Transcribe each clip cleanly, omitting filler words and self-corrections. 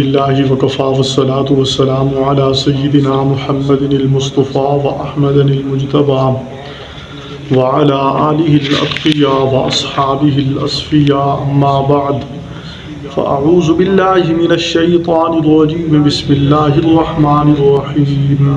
للہ وکفا والصلاة والسلام علی سیدنا محمد المصطفیٰ وأحمد المجتبیٰ وعلى آلہ الأتقیاء وأصحابہ الأصفیاء اما بعد فأعوذ باللہ من الشیطان الرجیم بسم اللہ الرحمن الرحیم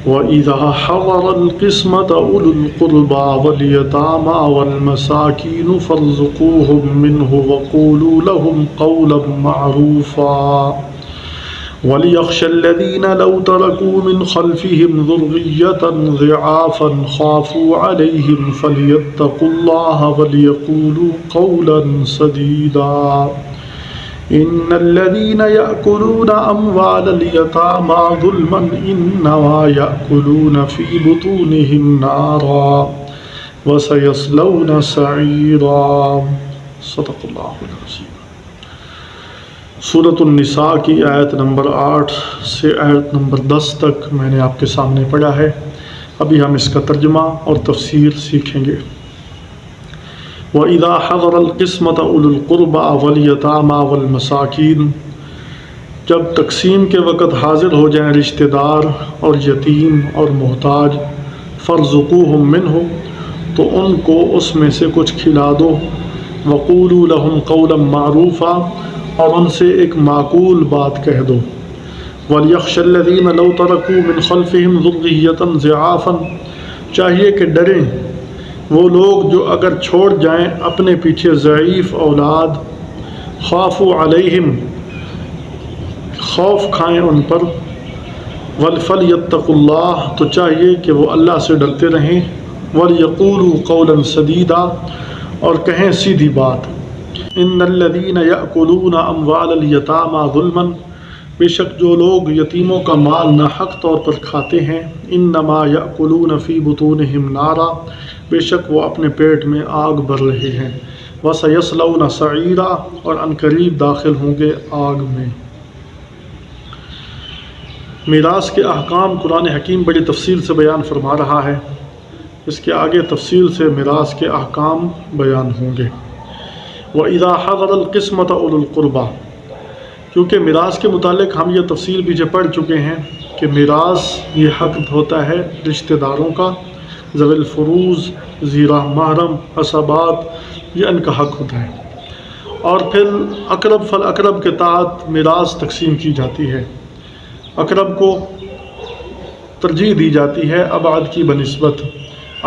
وَإِذَا حَضَرَ الْقِسْمَةَ أُولُو الْقُرْبَى وَالْيَتَامَى وَالْمَسَاكِينُ فَارْزُقُوهُم مِّنْهُ وَقُولُوا لَهُمْ قَوْلًا مَّعْرُوفًا وَلْيَخْشَ الَّذِينَ لَوْ تَرَكُوا مِنْ خَلْفِهِمْ ذُرِّيَّةً ضِعَافًا خَافُوا عَلَيْهِمْ فَلْيَتَّقُوا اللَّهَ وَلْيَقُولُوا قَوْلًا سَدِيدًا إن الذين يأكلون أموال اليتامى ظلما إنما يأكلون في بطونهم نارا وسيصلون سعيرا صدق اللہ العظیم۔ سورۃ النساء کی آیت نمبر 8 سے آیت نمبر 10 تک میں نے آپ کے سامنے پڑھا ہے۔ ابھی ہم اس کا ترجمہ اور تفسیر سیکھیں گے۔ وَإِذَا حَضَرَ الْقِسْمَةَ أُولُو الْقُرْبَى وَالْيَتَامَى وَالْمَسَاكِينُ، جب تقسیم کے وقت حاضر ہو جائیں رشتہ دار اور یتیم اور محتاج، فَارْزُقُوهُم مِّنْهُ، تو ان کو اس میں سے کچھ کھلا دو، وَقُولُوا لَهُمْ قَوْلًا مَّعْرُوفًا، اور ان سے ایک معقول بات کہہ دو، وَلْيَخْشَ الَّذِينَ لَوْ تَرَكُوا مِنْ خَلْفِهِمْ ذُرِّيَّةً ضِعَافًا، چاہیے کہ ڈریں وہ لوگ جو اگر چھوڑ جائیں اپنے پیچھے ضعیف اولاد، خافوا علیہم، خوف کھائیں ان پر، فلیتقوا اللہ، تو چاہیے کہ وہ اللہ سے ڈرتے رہیں، ولیقولوا قولا سدیدا، اور کہیں سیدھی بات۔ ان الذین یأکلون اموال الیتامی ظلما، بے شک جو لوگ یتیموں کا مال ناحق طور پر کھاتے ہیں، انما یأکلون فی بطونہم نارا، بے شک وہ اپنے پیٹ میں آگ بھر رہے ہیں، وَسَيَصْلَوْنَ سَعِيرًا، اور عنقریب داخل ہوں گے آگ میں۔ میراث کے احکام قرآن حکیم بڑی تفصیل سے بیان فرما رہا ہے، اس کے آگے تفصیل سے میراث کے احکام بیان ہوں گے۔ وَإِذَا حَضَرَ الْقِسْمَةَ أُولُو الْقُرْبَى، کیونکہ میراث کے متعلق ہم یہ تفصیل پیچھے پڑھ چکے ہیں کہ میراث یہ حق ہوتا ہے رشتہ داروں کا، ذوی الفروض، ذی رحم محرم، عصبات، یہ ان کا حق ہوتا ہے، اور پھر اقرب فالاقرب کے تحت میراث تقسیم کی جاتی ہے۔ اقرب کو ترجیح دی جاتی ہے ابعد کی بنسبت،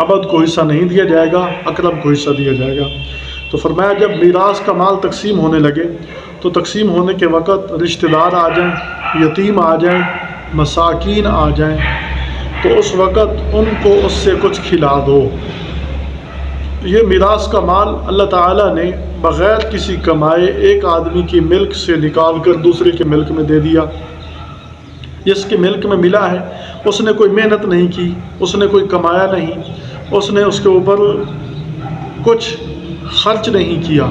ابعد کو حصہ نہیں دیا جائے گا، اقرب کو حصہ دیا جائے گا۔ تو فرمایا جب میراث کا مال تقسیم ہونے لگے تو تقسیم ہونے کے وقت رشتہ دار آ جائیں، یتیم آ جائیں، مساکین آ جائیں، تو اس وقت ان کو اس سے کچھ کھلا دو۔ یہ میراث کا مال اللہ تعالیٰ نے بغیر کسی کمائے ایک آدمی کی ملک سے نکال کر دوسرے کے ملک میں دے دیا۔ جس کے ملک میں ملا ہے اس نے کوئی محنت نہیں کی، اس نے کوئی کمایا نہیں، اس نے اس کے اوپر کچھ خرچ نہیں کیا،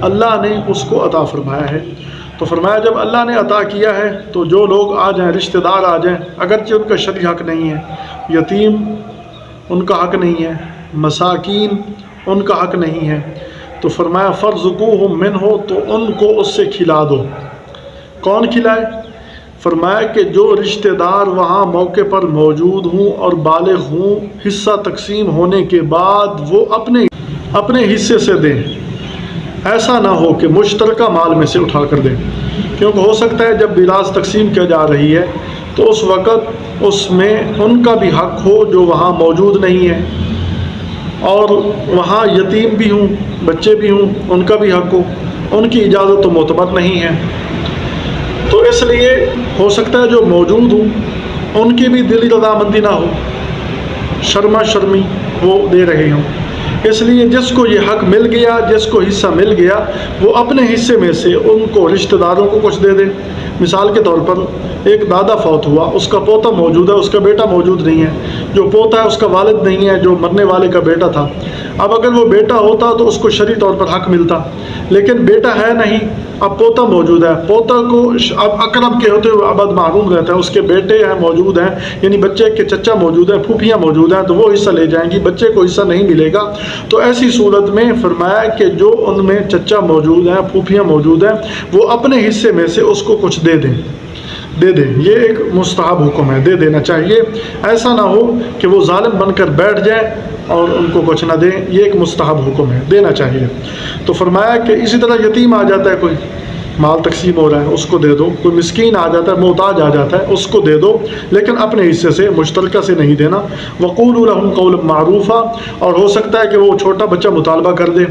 اللہ نے اس کو عطا فرمایا ہے۔ تو فرمایا جب اللہ نے عطا کیا ہے تو جو لوگ آ جائیں، رشتہ دار آ جائیں، اگرچہ ان کا شرعی حق نہیں ہے، یتیم ان کا حق نہیں ہے، مساکین ان کا حق نہیں ہے، تو فرمایا فَارْزُقُوهُم مِّنْهُ، تو ان کو اس سے کھلا دو۔ کون کھلائے؟ فرمایا کہ جو رشتہ دار وہاں موقع پر موجود ہوں اور بالغ ہوں، حصہ تقسیم ہونے کے بعد وہ اپنے حصے سے دیں، ایسا نہ ہو کہ مشترکہ مال میں سے اٹھا کر دیں، کیونکہ ہو سکتا ہے جب میراث تقسیم کیا جا رہی ہے تو اس وقت اس میں ان کا بھی حق ہو جو وہاں موجود نہیں ہے، اور وہاں یتیم بھی ہوں، بچے بھی ہوں، ان کا بھی حق ہو، ان کی اجازت تو معتبر نہیں ہے۔ تو اس لیے ہو سکتا ہے جو موجود ہوں ان کی بھی دلی رضامندی نہ ہو، شرما شرمی وہ دے رہے ہوں، اس لیے جس کو یہ حق مل گیا، جس کو حصہ مل گیا، وہ اپنے حصے میں سے ان کو رشتہ داروں کو کچھ دے دے۔ مثال کے طور پر ایک دادا فوت ہوا، اس کا پوتا موجود ہے، اس کا بیٹا موجود نہیں ہے، جو پوتا ہے اس کا والد نہیں ہے، جو مرنے والے کا بیٹا تھا، اب اگر وہ بیٹا ہوتا تو اس کو شرعی طور پر حق ملتا، لیکن بیٹا ہے نہیں، اب پوتا موجود ہے، پوتا کو اب اقرب کے ہوتے ہوئے ابد محروم رہتا ہے، اس کے بیٹے ہیں موجود ہیں، یعنی بچے کے چچا موجود ہیں، پھوپھیاں موجود ہیں، تو وہ حصہ لے جائیں گی، بچے کو حصہ نہیں ملے گا۔ تو ایسی صورت میں فرمایا کہ جو ان میں چچا موجود ہیں، پھوپھیاں موجود ہیں، وہ اپنے حصے میں سے اس کو کچھ دے دیں۔ یہ ایک مستحب حکم ہے، دے دینا چاہیے، ایسا نہ ہو کہ وہ ظالم بن کر بیٹھ جائے اور ان کو کچھ نہ دیں، یہ ایک مستحب حکم ہے، دینا چاہیے۔ تو فرمایا کہ اسی طرح یتیم آ جاتا ہے، کوئی مال تقسیم ہو رہا ہے، اس کو دے دو، کوئی مسکین آ جاتا ہے، محتاج آ جاتا ہے، اس کو دے دو، لیکن اپنے حصے سے، مشترکہ سے نہیں دینا۔ وقولوا لهم قولا معروفا، اور ہو سکتا ہے کہ وہ چھوٹا بچہ مطالبہ کر دے،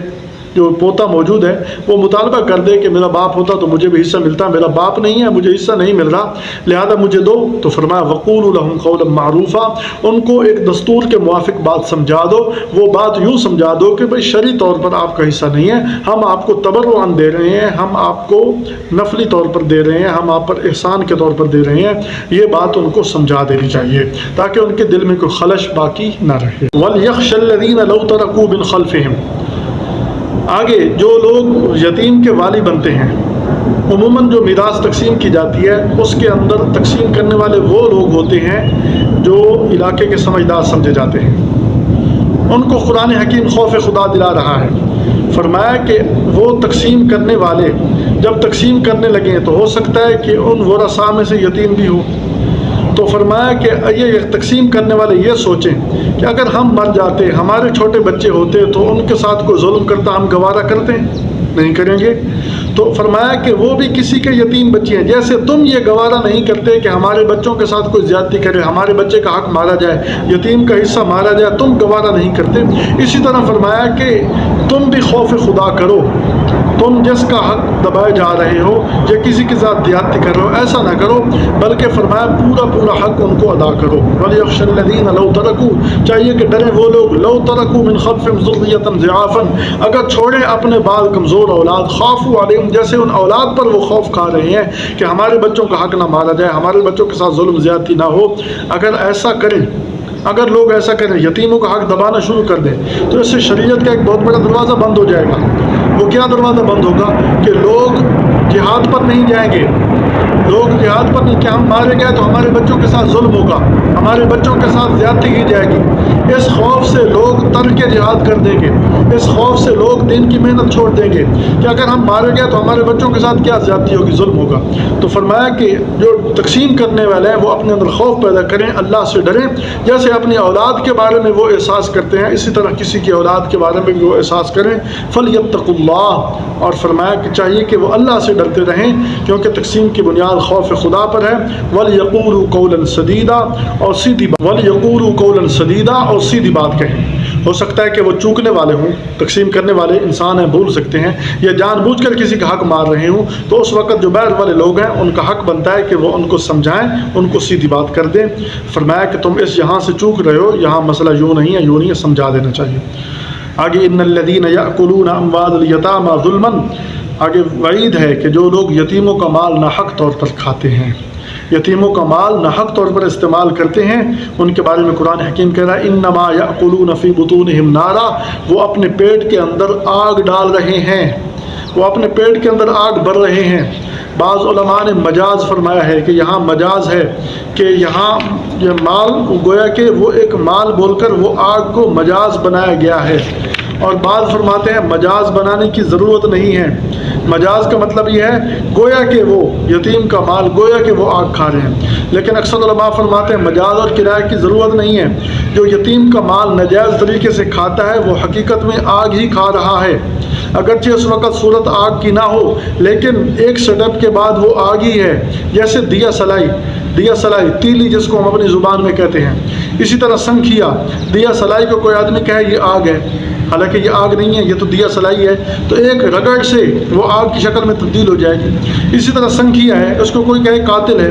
جو پوتا موجود ہے وہ مطالبہ کر دے کہ میرا باپ ہوتا تو مجھے بھی حصہ ملتا، میرا باپ نہیں ہے، مجھے حصہ نہیں مل رہا، لہذا مجھے دو۔ تو فرمایا وقولوا لهم قولا معروفا، ان کو ایک دستور کے موافق بات سمجھا دو، وہ بات یوں سمجھا دو کہ بھئی شرعی طور پر آپ کا حصہ نہیں ہے، ہم آپ کو تبرعاً دے رہے ہیں، ہم آپ کو نفلی طور پر دے رہے ہیں، ہم آپ پر احسان کے طور پر دے رہے ہیں، یہ بات ان کو سمجھا دینی چاہیے تاکہ ان کے دل میں کوئی خلش باقی نہ رہے۔ وَلْيَخْشَ الَّذِينَ لَوْ تَرَكُوا مِنْ خَلْفِهِمْ، آگے جو لوگ یتیم کے والی بنتے ہیں، عموماً جو میراث تقسیم کی جاتی ہے اس کے اندر تقسیم کرنے والے وہ لوگ ہوتے ہیں جو علاقے کے سمجھدار سمجھے جاتے ہیں، ان کو قرآن حکیم خوف خدا دلا رہا ہے۔ فرمایا کہ وہ تقسیم کرنے والے جب تقسیم کرنے لگیں تو ہو سکتا ہے کہ ان ورثاء میں سے یتیم بھی ہو، تو فرمایا کہ یہ تقسیم کرنے والے یہ سوچیں کہ اگر ہم مر جاتے، ہمارے چھوٹے بچے ہوتے تو ان کے ساتھ کوئی ظلم کرتا ہم گوارہ کرتے؟ نہیں کریں گے۔ تو فرمایا کہ وہ بھی کسی کے یتیم بچے ہیں، جیسے تم یہ گوارہ نہیں کرتے کہ ہمارے بچوں کے ساتھ کوئی زیادتی کرے، ہمارے بچے کا حق مارا جائے، یتیم کا حصہ مارا جائے، تم گوارہ نہیں کرتے، اسی طرح فرمایا کہ تم بھی خوف خدا کرو، تم جس کا حق دبائے جا رہے ہو یا کسی کے ساتھ زیادتی کر رہے ہو ایسا نہ کرو، بلکہ فرمایا پورا حق ان کو ادا کرو۔ وَلْيَخْشَ الَّذِينَ لَوْ تَرَكُوا، چاہیے کہ ڈریں وہ لوگ، لَوْ تَرَكُوا مِنْ خَلْفِهِمْ ذُرِّيَّةً ضِعَافًا، اگر چھوڑیں اپنے بعد کمزور اولاد، خافوا علیہم، جیسے ان اولاد پر وہ خوف کھا رہے ہیں کہ ہمارے بچوں کا حق نہ مارا جائے، ہمارے بچوں کے ساتھ ظلم زیادتی نہ ہو، اگر ایسا کریں، اگر لوگ ایسا کریں، یتیموں کا حق دبانا شروع کر دیں، تو اس سے شریعت کا ایک بہت بڑا دروازہ بند ہو جائے گا۔ وہ کیا دروازہ بند ہوگا کہ لوگ جہاد پر نہیں جائیں گے، لوگ جہاد پر نہیں، کہ ہم مارے گئے تو ہمارے بچوں کے ساتھ ظلم ہوگا، ہمارے بچوں کے ساتھ زیادتی کی جائے گی، اس خوف سے لوگ ترک جہاد کر دیں گے، اس خوف سے لوگ دین کی محنت چھوڑ دیں گے کہ اگر ہم مارے گئے تو ہمارے بچوں کے ساتھ کیا زیادتی ہوگی، ظلم ہوگا۔ تو فرمایا کہ جو تقسیم کرنے والے ہیں وہ اپنے اندر خوف پیدا کریں، اللہ سے ڈریں، جیسے اپنی اولاد کے بارے میں وہ احساس کرتے ہیں اسی طرح کسی کی اولاد کے بارے میں بھی وہ احساس کریں۔ فَلْيَتَّقُوا اللَّهَ، اور فرمایا کہ چاہیے کہ وہ اللہ سے ڈرتے رہیں کیونکہ تقسیم کی بنیاد خوف خدا پر ہے۔ وَلْيَقُولُوا قَوْلًا سَدِيدًا، اور سیدھی بات کہیں۔ ہو سکتا ہے کہ وہ چوکنے والے ہوں، تقسیم کرنے والے انسان ہیں، بھول سکتے ہیں، یا جان بوجھ کر کسی کا حق مار رہے ہوں، تو اس وقت جو باہر والے لوگ ہیں ان کا حق بنتا ہے کہ وہ ان کو سمجھائیں، ان کو سیدھی بات کر دیں۔ فرمایا کہ تم اس یہاں سے چوک رہے ہو، یہاں مسئلہ یوں نہیں ہے، یوں نہیں ہے، سمجھا دینا چاہیے۔ آگے ان الذین یأکلون اموال الیتامی ظلما، آگے وعید ہے کہ جو لوگ یتیموں کا مال ناحق طور پر کھاتے ہیں، یتیموں کا مال ناحق طور پر استعمال کرتے ہیں، ان کے بارے میں قرآن حکیم کہہ رہا ہے انما یأکلون فی بطونہم نارا، وہ اپنے پیٹ کے اندر آگ ڈال رہے ہیں، وہ اپنے پیٹ کے اندر آگ بھر رہے ہیں۔ بعض علماء نے مجاز فرمایا ہے کہ یہاں مجاز ہے کہ یہاں یہ مال گویا کہ وہ ایک مال بول کر وہ آگ کو مجاز بنایا گیا ہے، اور بعض فرماتے ہیں مجاز بنانے کی ضرورت نہیں ہے، مجاز کا مطلب یہ ہے گویا کہ وہ یتیم کا مال گویا کہ وہ آگ کھا رہے ہیں، لیکن اکثر علماء فرماتے ہیں مجاز اور کنایہ کی ضرورت نہیں ہے، جو یتیم کا مال ناجائز طریقے سے کھاتا ہے وہ حقیقت میں آگ ہی کھا رہا ہے، اگرچہ اس وقت صورت آگ کی نہ ہو لیکن ایک سٹیپ کے بعد وہ آگ ہی ہے، جیسے دیا سلائی تیلی جس کو ہم اپنی زبان میں کہتے ہیں، اسی طرح سنکھیا دیا سلائی کو کوئی آدمی کہے یہ آگ ہے، حالانکہ یہ آگ نہیں ہے، یہ تو دیا سلائی ہے، تو ایک رگڑ سے وہ آگ کی شکل میں تبدیل ہو جائے گی۔ اسی طرح سنکھیا ہے، اس کو کوئی کہے قاتل ہے،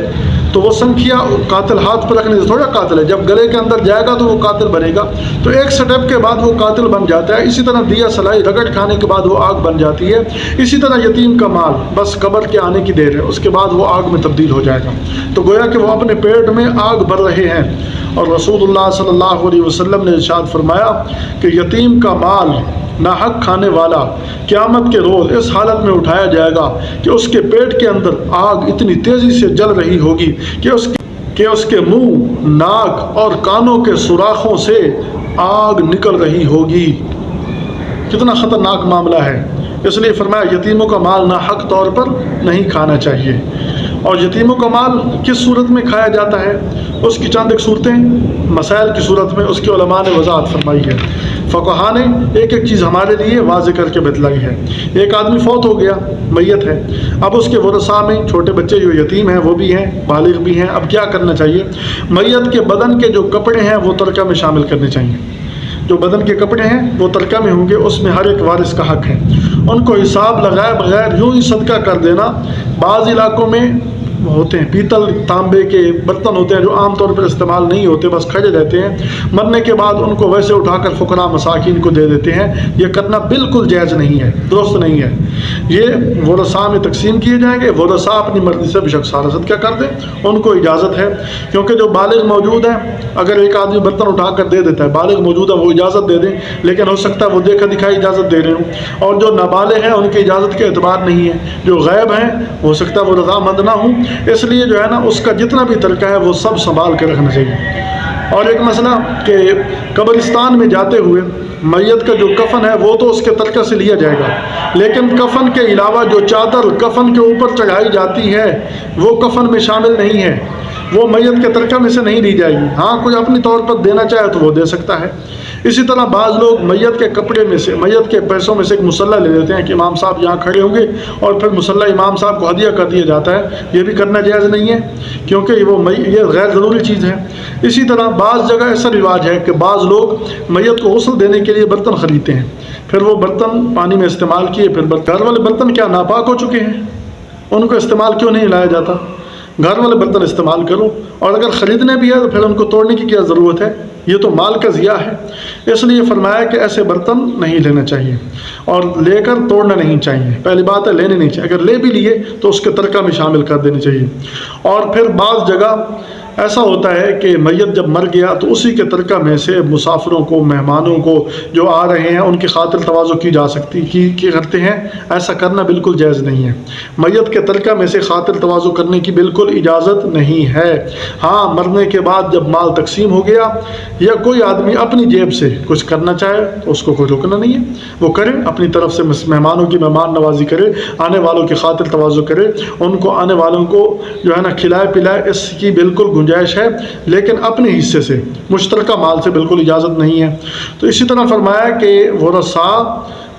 تو وہ سنکھیا قاتل ہاتھ پر رکھنے سے تھوڑا قاتل ہے، جب گلے کے اندر جائے گا تو وہ قاتل بنے گا، تو ایک سٹیپ کے بعد وہ قاتل بن جاتا ہے۔ اسی طرح دیا سلائی رگڑ کھانے کے بعد وہ آگ بن جاتی ہے۔ اسی طرح یتیم کا مال بس قبر کے آنے کی دیر ہے، اس کے بعد وہ آگ میں تبدیل ہو جائے گا۔ تو گویا کہ وہ اپنے پیٹ میں آگ بھر رہے ہیں۔ اور رسول اللہ صلی اللہ علیہ وسلم نے ارشاد فرمایا کہ یتیم کا مال ناحق کھانے والا قیامت کے روز اس حالت میں اٹھایا جائے گا کہ اس کے پیٹ کے اندر آگ اتنی تیزی سے جل رہی ہوگی کہ اس کے منہ، ناک اور کانوں کے سوراخوں سے آگ نکل رہی ہوگی۔ کتنا خطرناک معاملہ ہے۔ اس لیے فرمایا یتیموں کا مال ناحق طور پر نہیں کھانا چاہیے۔ اور یتیموں کا مال کس صورت میں کھایا جاتا ہے، اس کی چند ایک صورتیں مسائل کی صورت میں اس کے علماء نے وضاحت فرمائی ہے۔ فقہاء نے ایک ایک چیز ہمارے لیے واضح کر کے بتلائی ہے۔ ایک آدمی فوت ہو گیا، میت ہے، اب اس کے ورثاء میں چھوٹے بچے جو یتیم ہیں وہ بھی ہیں، بالغ بھی ہیں۔ اب کیا کرنا چاہیے؟ میت کے بدن کے جو کپڑے ہیں وہ ترکہ میں شامل کرنے چاہیے۔ جو بدن کے کپڑے ہیں وہ ترکہ میں ہوں گے، اس میں ہر ایک وارث کا حق ہے۔ ان کو حساب لگائے بغیر یوں ہی صدقہ کر دینا۔ بعض علاقوں میں ہوتے ہیں پیتل تانبے کے برتن ہوتے ہیں جو عام طور پر استعمال نہیں ہوتے، بس کھڑے رہتے ہیں، مرنے کے بعد ان کو ویسے اٹھا کر فقراء مساکین کو دے دیتے ہیں۔ یہ کرنا بالکل جائز نہیں ہے، درست نہیں ہے۔ یہ ورثاء میں تقسیم کیے جائیں گے، ورثاء اپنی مرضی سے بے شک سارا صدقہ کر دیں، ان کو اجازت ہے، کیونکہ جو بالغ موجود ہیں اگر ایک آدمی برتن اٹھا کر دے دیتا ہے، بالغ موجود ہے وہ اجازت دے دیں، لیکن ہو سکتا ہے وہ دیکھا دکھائی اجازت دے رہے ہوں، اور جو نابالغ ہیں ان کی اجازت کے اعتبار نہیں ہے، جو غائب ہیں ہو سکتا ہے وہ رضامند نہ ہوں، اس لیے جو ہے نا اس کا جتنا بھی ترکہ ہے وہ سب سنبھال کے رکھنا چاہیے۔ اور ایک مسئلہ کہ قبرستان میں جاتے ہوئے میت کا جو کفن ہے وہ تو اس کے ترکہ سے لیا جائے گا، لیکن کفن کے علاوہ جو چادر کفن کے اوپر چڑھائی جاتی ہے وہ کفن میں شامل نہیں ہے، وہ میت کے ترکہ میں سے نہیں لی جائے گی۔ ہاں کوئی اپنی طور پر دینا چاہے تو وہ دے سکتا ہے۔ اسی طرح بعض لوگ میت کے کپڑے میں سے، میت کے پیسوں میں سے ایک مصلح لے لیتے ہیں کہ امام صاحب یہاں کھڑے ہوں گے اور پھر مصلح امام صاحب کو ہدیہ کر دیا جاتا ہے۔ یہ بھی کرنا جائز نہیں ہے، کیونکہ یہ غیر ضروری چیز ہے۔ اسی طرح بعض جگہ ایسا رواج ہے کہ بعض لوگ میت کو غسل دینے کے لیے برتن خریدتے ہیں، پھر وہ برتن پانی میں استعمال کیے، پھر گھر والے برتن کیا ناپاک ہو چکے ہیں؟ ان کو استعمال کیوں نہیں لایا جاتا؟ گھر والے برتن استعمال کرو، اور اگر خریدنے بھی ہے تو پھر ان کو توڑنے کی کیا ضرورت ہے؟ یہ تو مال کا ضیاع ہے۔ اس لیے فرمایا کہ ایسے برتن نہیں لینا چاہیے اور لے کر توڑنا نہیں چاہیے۔ پہلی بات ہے لینے نہیں چاہیے، اگر لے بھی لیے تو اس کے ترکہ میں شامل کر دینے چاہیے۔ اور پھر بعض جگہ ایسا ہوتا ہے کہ میت جب مر گیا تو اسی کے ترکہ میں سے مسافروں کو، مہمانوں کو جو آ رہے ہیں ان کی خاطر تواضع کی جا سکتی کی کرتے ہیں۔ ایسا کرنا بالکل جائز نہیں ہے۔ میت کے ترکہ میں سے خاطر تواضع کرنے کی بالکل اجازت نہیں ہے۔ ہاں مرنے کے بعد جب مال تقسیم ہو گیا یا کوئی آدمی اپنی جیب سے کچھ کرنا چاہے تو اس کو کوئی روکنا نہیں ہے، وہ کرے، اپنی طرف سے مہمانوں کی مہمان نوازی کرے، آنے والوں کی خاطر تواضع کرے، ان کو آنے والوں کو جو ہے نا کھلائے پلائے، اس کی بالکل گنجائش ہے، لیکن اپنے حصے سے، مشترکہ مال سے بالکل اجازت نہیں ہے۔ تو اسی طرح فرمایا کہ ورثاء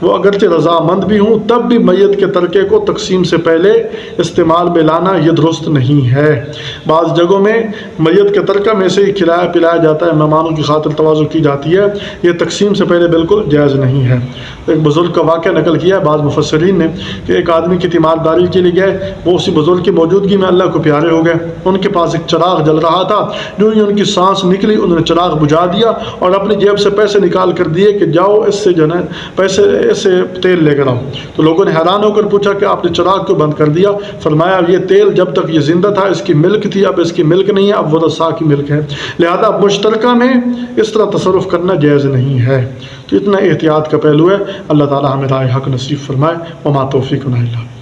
وہ اگرچہ رضامند بھی ہوں تب بھی میت کے ترکے کو تقسیم سے پہلے استعمال میں لانا یہ درست نہیں ہے۔ بعض جگہوں میں میت کے ترکہ میں سے ہی کھلایا پلایا جاتا ہے، مہمانوں کی خاطر تواضع کی جاتی ہے، یہ تقسیم سے پہلے بالکل جائز نہیں ہے۔ ایک بزرگ کا واقعہ نقل کیا ہے بعض مفسرین نے کہ ایک آدمی کی تیمارداری کے لیے گئے، وہ اسی بزرگ کی موجودگی میں اللہ کو پیارے ہو گئے، ان کے پاس ایک چراغ جل رہا تھا، جو ہی ان کی سانس نکلی انہوں نے چراغ بجھا دیا اور اپنی جیب سے پیسے نکال کر دیے کہ جاؤ اس سے جو ہے پیسے سے تیل لے کر آؤ۔ تو لوگوں نے حیران ہو کر پوچھا کہ آپ نے چراغ کیوں بند کر دیا؟ فرمایا یہ تیل جب تک یہ زندہ تھا اس کی ملک تھی، اب اس کی ملک نہیں ہے، اب ورثاء کی ملک ہے، لہذا مشترکہ میں اس طرح تصرف کرنا جائز نہیں ہے۔ تو اتنا احتیاط کا پہلو ہے۔ اللہ تعالی ہمیں رائے حق نصیب فرمائے۔ وما توفیقنا الا باللہ۔